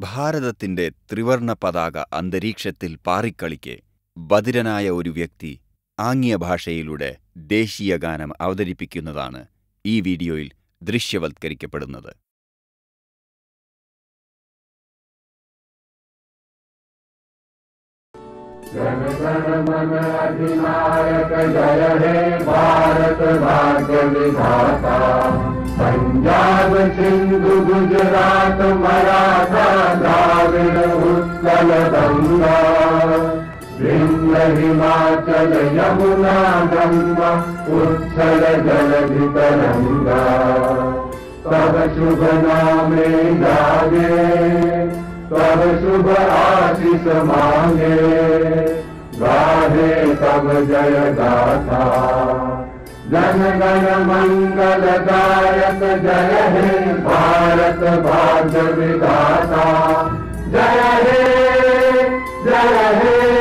ഭാരതത്തിന്റെ ത്രിവർണ പതാക അന്തരീക്ഷത്തിൽ പാറിക്കളിക്കെ ബധിരനായ ഒരു വ്യക്തി ആംഗ്യ ഭാഷയിലൂടെ ദേശീയഗാനം അവതരിപ്പിക്കുന്നതാണ് ഈ വീഡിയോയിൽ ദൃശ്യവൽക്കരിക്കപ്പെടുന്നത്. जन गण मन अधिनायक जय हे भारत भाग्य विधाता। पंजाब सिंधु गुजरात मराठा द्राविड़ उत्कल गंगा, विंध्य हिमाचल यमुना गंगा उच्छल जलधि तरंगा। तब शुभ नामे जागे, तब शुभ आशीष मांगे, गाहे तब जय गाथा। जन गण मंगल गायक जय हे भारत भाग्य विधाता। जय हे जय हे